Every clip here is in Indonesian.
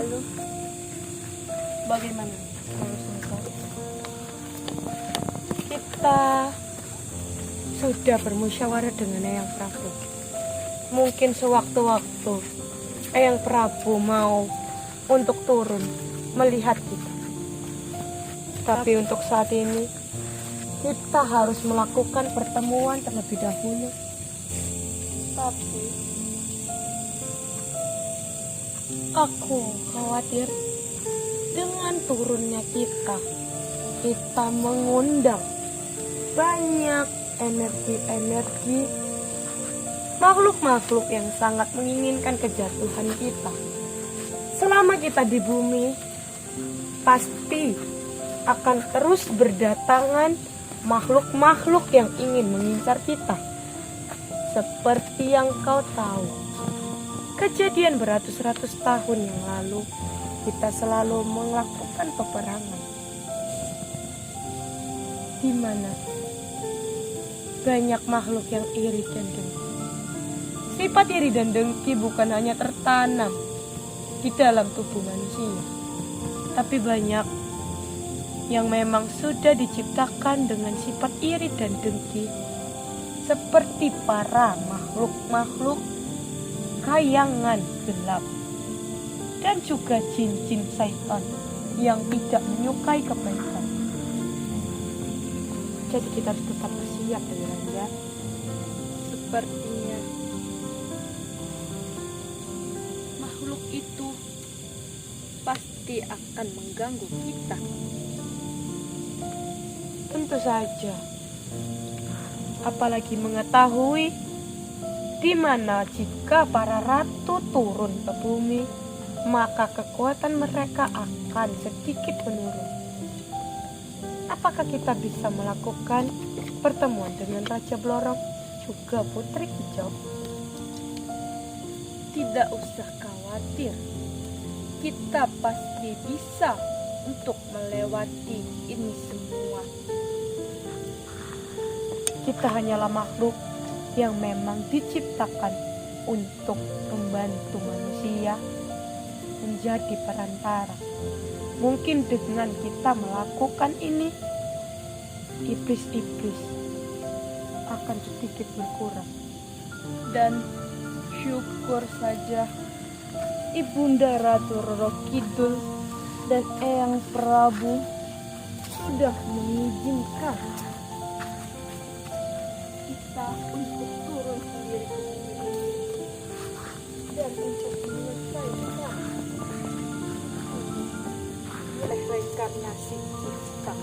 Lalu bagaimana solusinya? Kita sudah bermusyawarah dengan Eyang Prabu. Mungkin sewaktu-waktu Eyang Prabu mau untuk turun melihat kita. Tapi untuk saat ini kita harus melakukan pertemuan terlebih dahulu. Tapi aku khawatir dengan turunnya kita mengundang banyak energi makhluk-makhluk yang sangat menginginkan kejatuhan kita. Selama kita di bumi, pasti akan terus berdatangan makhluk-makhluk yang ingin mengincar kita. Seperti yang kau tahu, kejadian beratus-ratus tahun yang lalu, kita selalu melakukan peperangan. Di mana banyak makhluk yang iri dan dengki. Sifat iri dan dengki bukan hanya tertanam di dalam tubuh manusia, tapi banyak yang memang sudah diciptakan dengan sifat iri dan dengki, seperti para makhluk-makhluk kayangan gelap dan juga jin-jin syaitan yang tidak menyukai kebaikan. Jadi kita harus tetap bersiap dengan ya. Sepertinya makhluk itu pasti akan mengganggu kita. Tentu saja. Apalagi mengetahui di mana jika para ratu turun ke bumi, maka kekuatan mereka akan sedikit menurun. Apakah kita bisa melakukan pertemuan dengan Raja Blorong juga Putri Hijau? Tidak usah khawatir, kita pasti bisa untuk melewati ini semua. Kita hanyalah makhluk yang memang diciptakan untuk membantu manusia menjadi perantara. Mungkin dengan kita melakukan ini, iblis-iblis akan sedikit berkurang. Dan syukur saja Ibunda Ratu Roro Kidul dan Eyang Prabu sudah mengizinkan kita untuk turun sendiri ke bumi dan untuk menyelesaikan oleh reinkarnasi kita.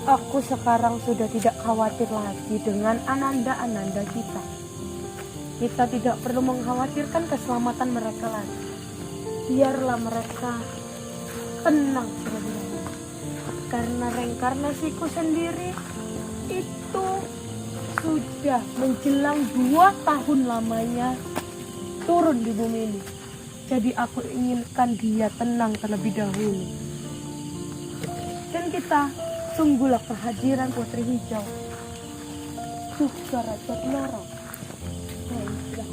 Aku sekarang sudah tidak khawatir lagi dengan ananda-ananda kita. Kita tidak perlu mengkhawatirkan keselamatan mereka lagi. Biarlah mereka tenang terlebih dahulu. Karena reinkarnasiku sendiri itu sudah menjelang 2 tahun lamanya turun di bumi ini. Jadi aku inginkan dia tenang terlebih dahulu. Dan kita tunggulah kehadiran Putri Hijau juga Raja Blorong. Baiklah.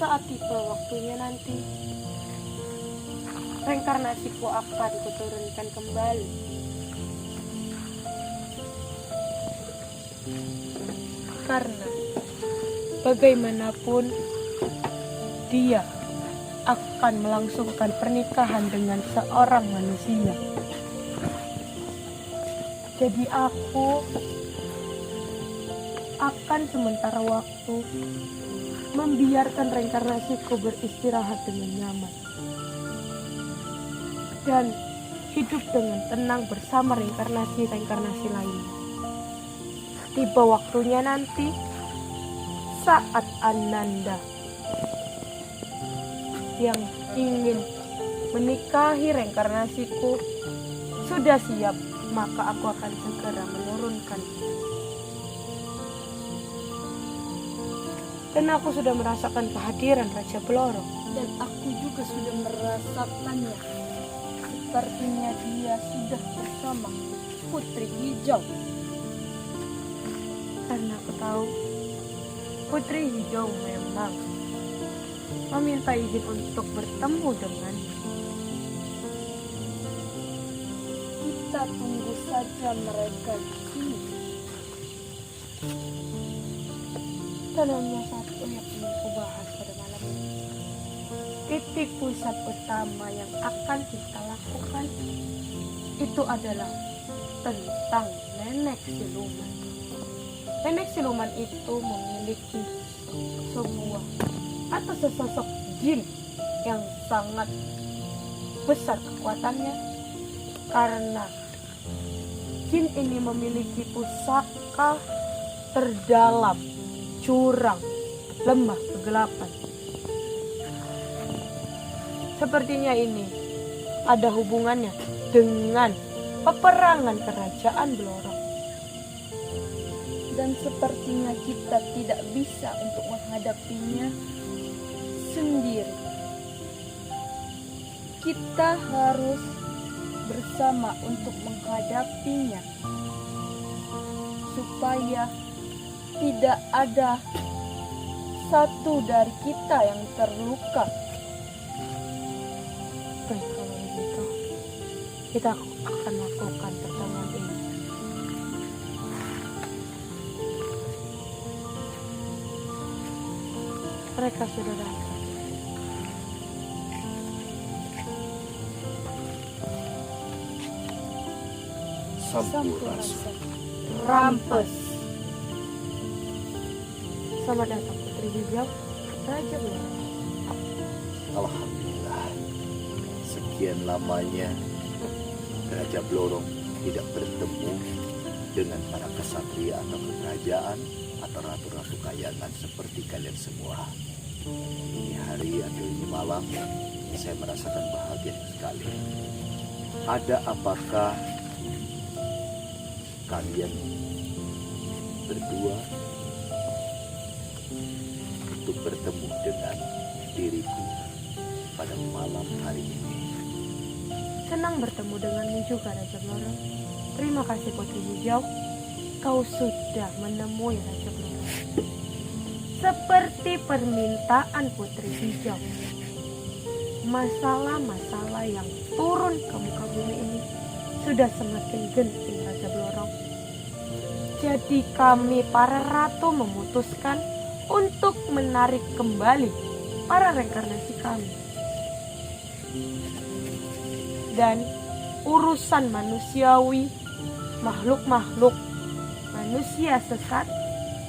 Saat tiba waktunya nanti, reinkarnasiku akan kuturunkan kembali. Karena bagaimanapun dia akan melangsungkan pernikahan dengan seorang manusia. Jadi aku akan sementara waktu membiarkan reinkarnasiku beristirahat dengan nyaman dan hidup dengan tenang bersama reinkarnasi-reinkarnasi lainnya. Tiba waktunya nanti, saat Ananda yang ingin menikahi reinkarnasiku sudah siap, maka aku akan segera menurunkan. Dan aku sudah merasakan kehadiran Raja Blorong. Dan aku juga sudah merasakannya. Sepertinya dia sudah bersama Putri Hijau. Karena aku tahu Putri Hijau memang meminta izin untuk bertemu dengan. Kita tunggu saja mereka di sini. Dan hanya satu yang ingin aku bahas pada malam ini. Titik pusat utama yang akan kita lakukan itu adalah tentang nenek siluman. Nenek siluman itu memiliki sebuah atau sesosok jin yang sangat besar kekuatannya, karena jin ini memiliki pusaka terdalam jurang lembah kegelapan. Sepertinya ini ada hubungannya dengan peperangan kerajaan Blorong. Dan sepertinya kita tidak bisa untuk menghadapinya sendiri. Kita harus bersama untuk menghadapinya, supaya tidak ada satu dari kita yang terluka. Baik, kalau begitu kita akan lakukan pertemuan ini. Mereka sudah datang. Sampurasun. Rampes. Selamat datang Putri Hijau, Raja Blorong. Alhamdulillah, sekian lamanya Raja Blorong tidak bertemu dengan para kesatria atau kerajaan atau ratu-ratu kayangan seperti kalian semua. Ini hari atau ini malam saya merasakan bahagia sekali. Ada apakah kalian berdua untuk bertemu dengan diriku pada malam hari ini? Senang bertemu denganmu juga, Raja Blorong. Terima kasih Putri Hijau, kau sudah menemui Raja Blorong. Seperti permintaan Putri Hijau, masalah-masalah yang turun ke muka bumi ini sudah semakin genting, Raja Blorong. Jadi kami para ratu memutuskan untuk menarik kembali para reinkarnasi kami. Dan urusan manusiawi, makhluk-makhluk manusia sesat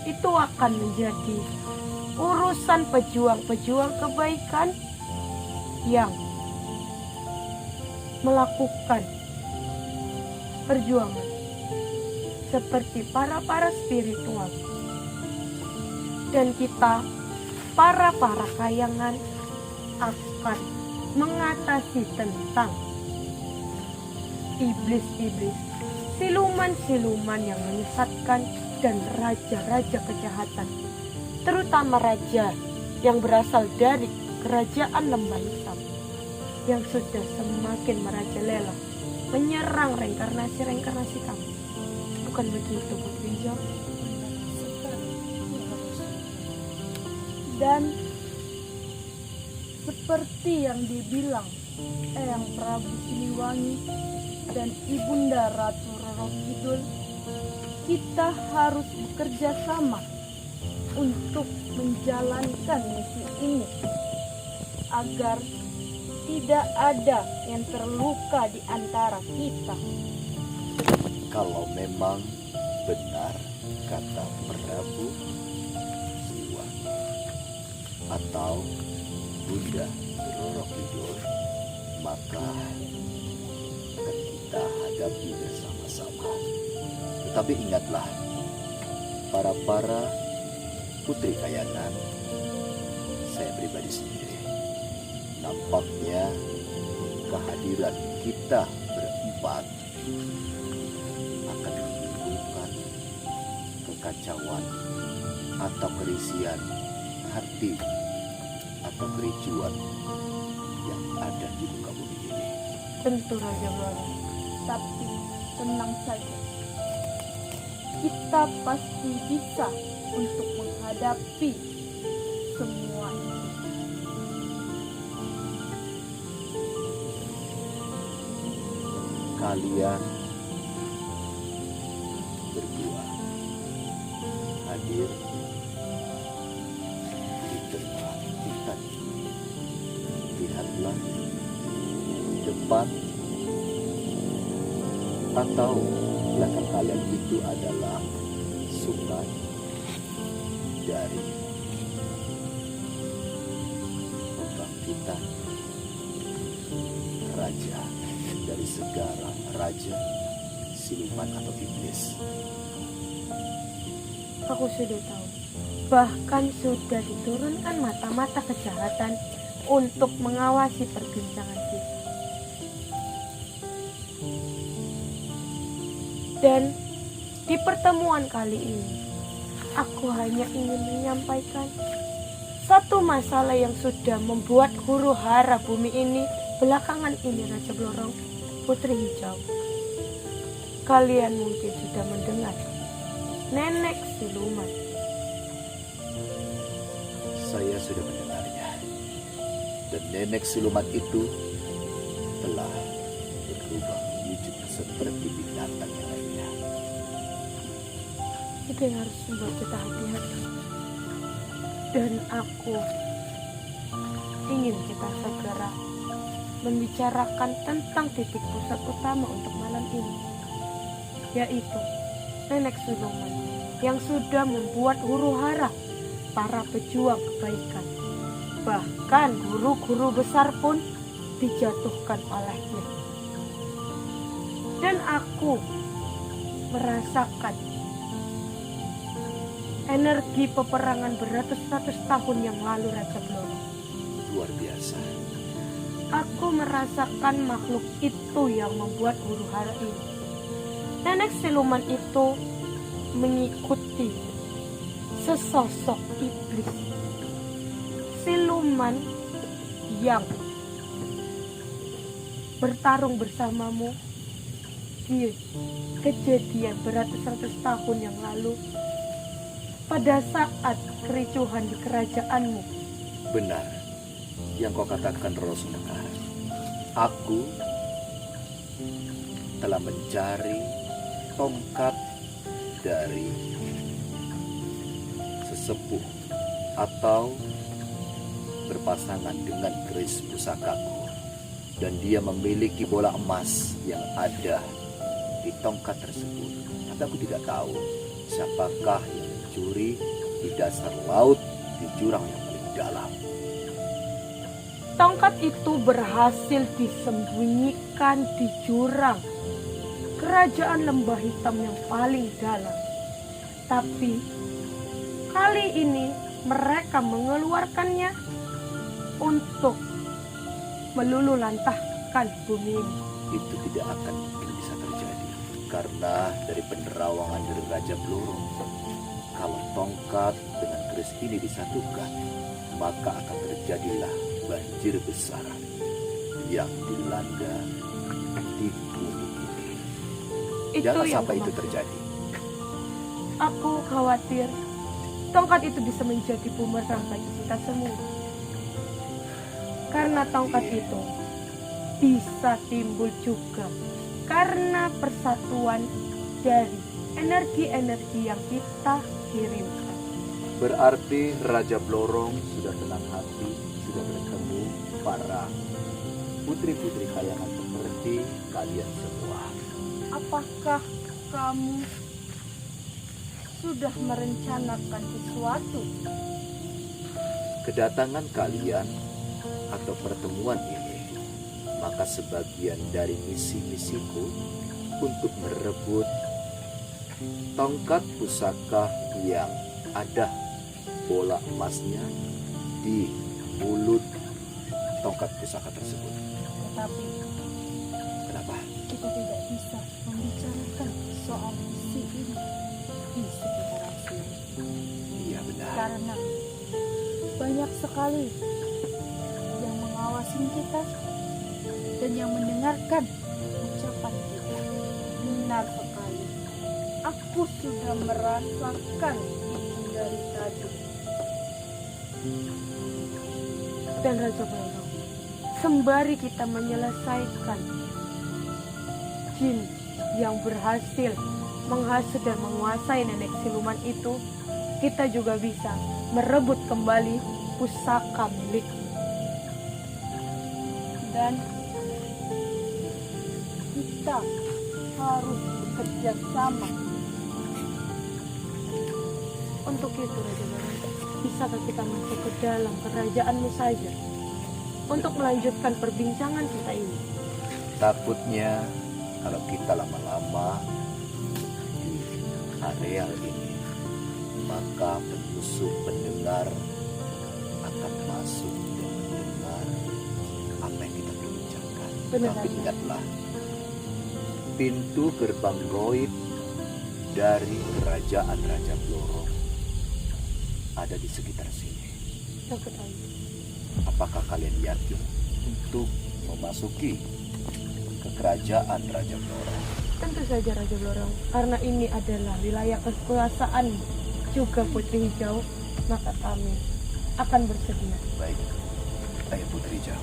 itu akan menjadi urusan pejuang-pejuang kebaikan yang melakukan perjuangan seperti para spiritual. Dan kita para kayangan akan mengatasi tentang iblis-iblis, siluman-siluman yang menyesatkan, dan raja-raja kejahatan, terutama raja yang berasal dari kerajaan lembah hitam yang sudah semakin merajalela menyerang reinkarnasi kami. Bukan begitu, Putri Hijau? Dan seperti yang dibilang Eyang Prabu Siliwangi dan Ibunda Ratu Roro Kidul, kita harus bekerja sama untuk menjalankan misi ini agar tidak ada yang terluka di antara kita. Kalau memang benar kata Prabu Siliwangi atau Bunda Roro Kidul, maka akan kita hadapi bersama-sama. Tetapi ingatlah, para putri kayangan, saya pribadi sendiri, nampaknya kehadiran kita berempat akan menimbulkan kekacauan atau kerisian hati atau kericuan yang ada di muka bumi ini. Tentu Raja Blorong. Tapi tenang saja. Kita pasti bisa untuk menghadapi semua ini. Kalian berdua hadir di tempat kita. Lihatlah depan atau belakang kalian itu adalah sungai dari kebangkitan raja dari segala raja siluman atau iblis. Aku sudah tahu. Bahkan sudah diturunkan mata-mata kejahatan untuk mengawasi perbincangan kita. Dan di pertemuan kali ini, aku hanya ingin menyampaikan satu masalah yang sudah membuat huru hara bumi ini belakangan ini, Raja Blorong, Putri Hijau. Kalian mungkin sudah mendengar nenek siluman. Saya sudah mendengarnya. Dan nenek siluman itu telah berubah wujud seperti binatang yang lainnya. Itu yang harus membuat kita hati-hati. Dan aku ingin kita segera membicarakan tentang titik pusat utama untuk malam ini, yaitu nenek siluman yang sudah membuat huru hara para pejuang kebaikan. Bahkan guru-guru besar pun dijatuhkan olehnya. Dan aku merasakan energi peperangan beratus-ratus tahun yang lalu, Raja Blorong. Luar biasa. Aku merasakan makhluk itu yang membuat huru hara ini. Nenek siluman itu mengikuti sesosok iblis. Siluman yang bertarung bersamamu di kejadian beratus-ratus tahun yang lalu pada saat kericuhan di kerajaanmu. Benar yang kau katakan, Rosmekar. Aku telah mencari tongkat dari sesepuh atau berpasangan dengan keris pusakaku, dan dia memiliki bola emas yang ada di tongkat tersebut. Tapi aku tidak tahu siapakah yang mencuri di dasar laut di jurang yang paling dalam. Tongkat itu berhasil disembunyikan di jurang kerajaan lembah hitam yang paling dalam. Tapi kali ini mereka mengeluarkannya untuk melululantahkan bumi ini. Itu tidak akan mungkin bisa terjadi, karena dari penerawangan dari Raja Blorong, kalau tongkat dengan keris ini disatukan, maka akan terjadilah banjir besar yang dilanda di bumi ini. Jangan sampai itu terjadi. Aku khawatir tongkat itu bisa menjadi bumerang bagi kita semua. Karena tongkat itu bisa timbul juga karena persatuan dari energi-energi yang kita kirimkan. Berarti Raja Blorong sudah tenang hati, sudah bertemu para putri-putri kayangan seperti kalian semua. Apakah kamu sudah merencanakan sesuatu? Kedatangan kalian atau pertemuan ini, maka sebagian dari misi-misiku untuk merebut tongkat pusaka yang ada bola emasnya di mulut tongkat pusaka tersebut. Tetapi Kenapa? kita tidak bisa membicarakan soal misi ini di sekitar sini. Iya benar. Karena banyak sekali yang mengawasi kita dan yang mendengarkan ucapan kita. Benar sekali. Aku sudah merasakan itu dari tadi. Dan Raja Blorong, sembari kita menyelesaikan jin yang berhasil menghasut dan menguasai nenek siluman itu, kita juga bisa merebut kembali pusaka milikmu. Dan kita harus bekerja sama. Untuk itu Raja Blorong, bisakah kita masuk ke dalam kerajaanmu saja untuk melanjutkan perbincangan kita ini? Takutnya kalau kita lama-lama di areal ini, maka penyusup pendengar akan masuk dan mendengar apa yang kita bincangkan. Benar, Tapi Raja. ingatlah, pintu gerbang goib dari kerajaan Raja Blorong ada di sekitar sini. Aku tahu. Apakah kalian yakin untuk memasuki ke kerajaan Raja Blorong? Tentu saja Raja Blorong, karena ini adalah wilayah kekuasaan juga Putri Hijau, maka kami akan bersedia. Baik, Ayah Putri Hijau.